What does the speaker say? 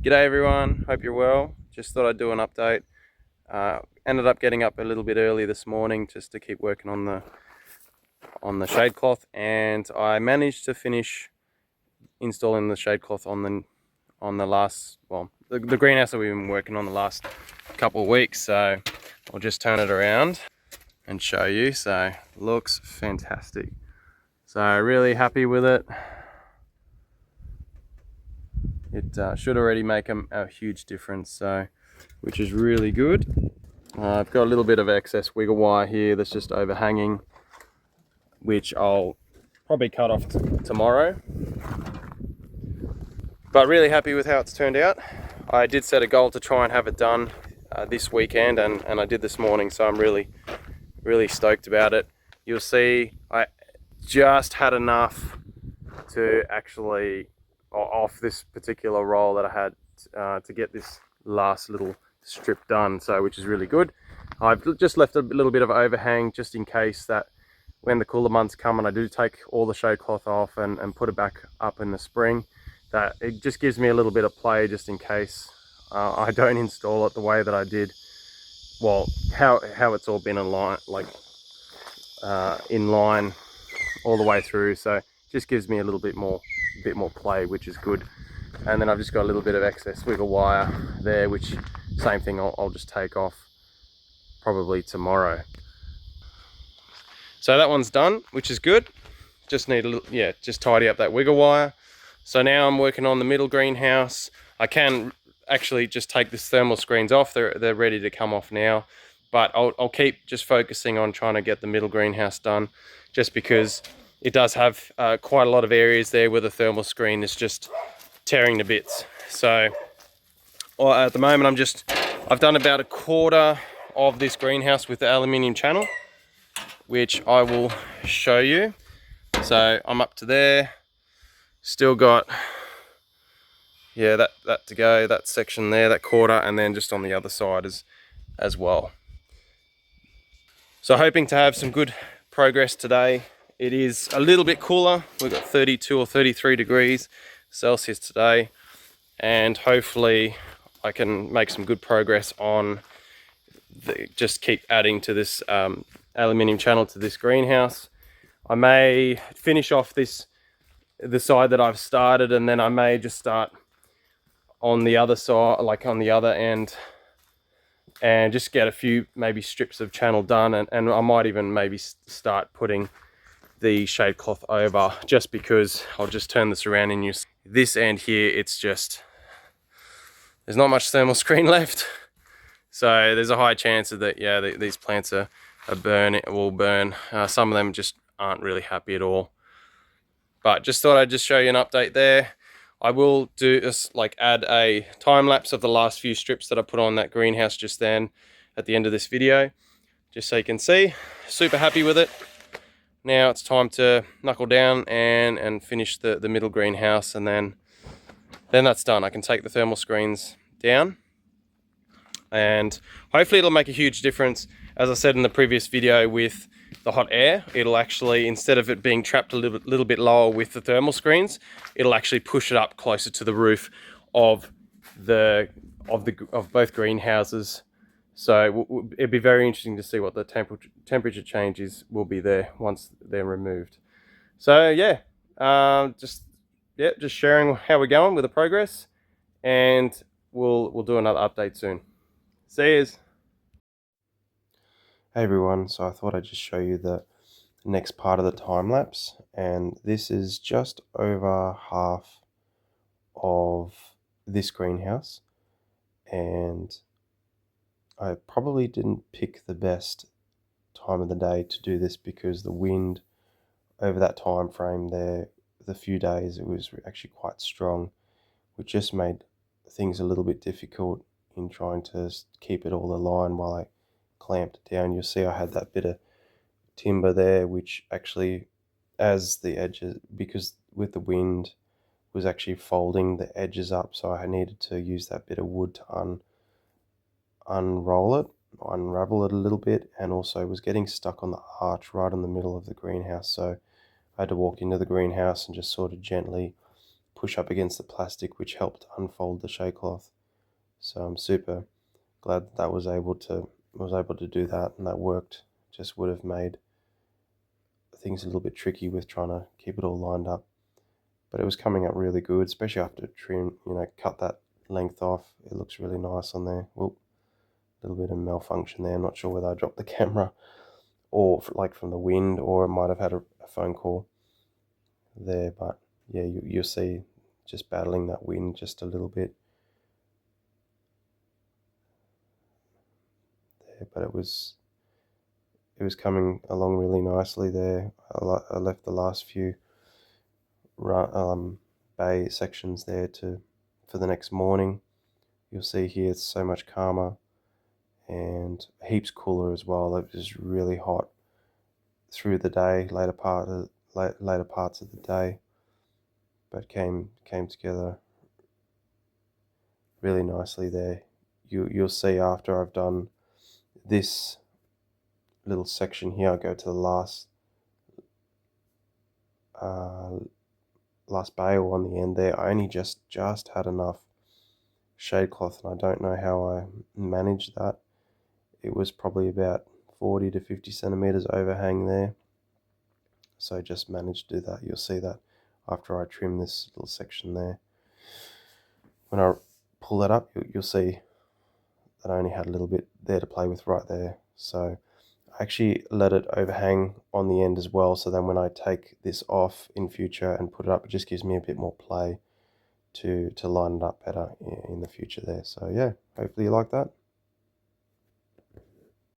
G'day everyone, hope you're well. Just thought I'd do an update. Ended up getting up a little bit early this morning just to keep working on the shade cloth, and I managed to finish installing the shade cloth on the last, well, the greenhouse that we've been working on the last couple of weeks. So I'll just turn it around and show you. So looks fantastic. So really happy with it. It should already make a huge difference, so which is really good. I've got a little bit of excess wiggle wire here that's just overhanging, which I'll probably cut off tomorrow. But really happy with how it's turned out. I did set a goal to try and have it done this weekend, and I did this morning, so I'm really stoked about it. You'll see I just had enough to actually, off this particular roll that I had to get this last little strip done, so which is really good. I've just left a little bit of overhang just in case that when the cooler months come and I do take all the shade cloth off and put it back up in the spring, that it just gives me a little bit of play just in case I don't install it the way that I did, well, how it's all been in line, like in line all the way through. So just gives me a little bit more play, which is good. And then I've just got a little bit of excess wiggle wire there, which same thing, I'll just take off probably tomorrow. So that one's done, which is good. Just need a little, just tidy up that wiggle wire. So now I'm working on the middle greenhouse. I can actually just take this thermal screens off. They're ready to come off now, but I'll keep just focusing on trying to get the middle greenhouse done, just because it does have quite a lot of areas there where the thermal screen is just tearing to bits. So at the moment I've done about a quarter of this greenhouse with the aluminium channel, which I will show you. So I'm up to there, still got that to go, that section there, that quarter, and then just on the other side as well. So hoping to have some good progress today. It is a little bit cooler. We've got 32 or 33 degrees Celsius today, and hopefully I can make some good progress on just keep adding to this aluminium channel to this greenhouse. I may finish off the side that I've started, and then I may just start on the other side, like on the other end, and just get a few maybe strips of channel done, and I might even maybe start putting the shade cloth over, just because I'll just turn this around and use this end here. It's just, there's not much thermal screen left, so there's a high chance that these plants will burn. Some of them just aren't really happy at all. But just thought I'd just show you an update there. I will do this, add a time lapse of the last few strips that I put on that greenhouse just then at the end of this video, just so you can see. Super happy with it. Now it's time to knuckle down and finish the middle greenhouse, and then that's done. I can take the thermal screens down, and hopefully it'll make a huge difference. As I said in the previous video, with the hot air, it'll actually, instead of it being trapped a little bit lower with the thermal screens, it'll actually push it up closer to the roof of both greenhouses. So it'd be very interesting to see what the temperature changes will be there once they're removed. So just sharing how we're going with the progress, and we'll do another update soon. See yous. Hey everyone, so I thought I'd just show you the next part of the time lapse, and this is just over half of this greenhouse, and I probably didn't pick the best time of the day to do this, because the wind over that time frame there, the few days, it was actually quite strong, which just made things a little bit difficult in trying to keep it all aligned while I clamped it down. You'll see I had that bit of timber there, which actually, as the edges, because with the wind, was actually folding the edges up, so I needed to use that bit of wood to unravel it a little bit, and also was getting stuck on the arch right in the middle of the greenhouse. So I had to walk into the greenhouse and just sort of gently push up against the plastic, which helped unfold the shadecloth. So I'm super glad that was able to do that, and that worked. Just would have made things a little bit tricky with trying to keep it all lined up, but it was coming up really good, especially after cut that length off. It looks really nice on there. Whoop, a little bit of malfunction there. I'm not sure whether I dropped the camera or like from the wind, or it might have had a phone call there, but yeah, you'll see just battling that wind just a little bit there, but it was coming along really nicely there. I left the last few bay sections there for the next morning. You'll see here it's so much calmer and heaps cooler as well. It was really hot through the day, later parts of the day, but came together really nicely there. You'll see after I've done this little section here, I go to the last bale on the end there. I only just had enough shadecloth, and I don't know how I managed that. It was probably about 40 to 50 centimeters overhang there, so I just managed to do that. You'll see that after I trim this little section there. When I pull that up, you'll see that I only had a little bit there to play with right there. So I actually let it overhang on the end as well, so then when I take this off in future and put it up, it just gives me a bit more play to line it up better in the future there. So yeah, hopefully you like that.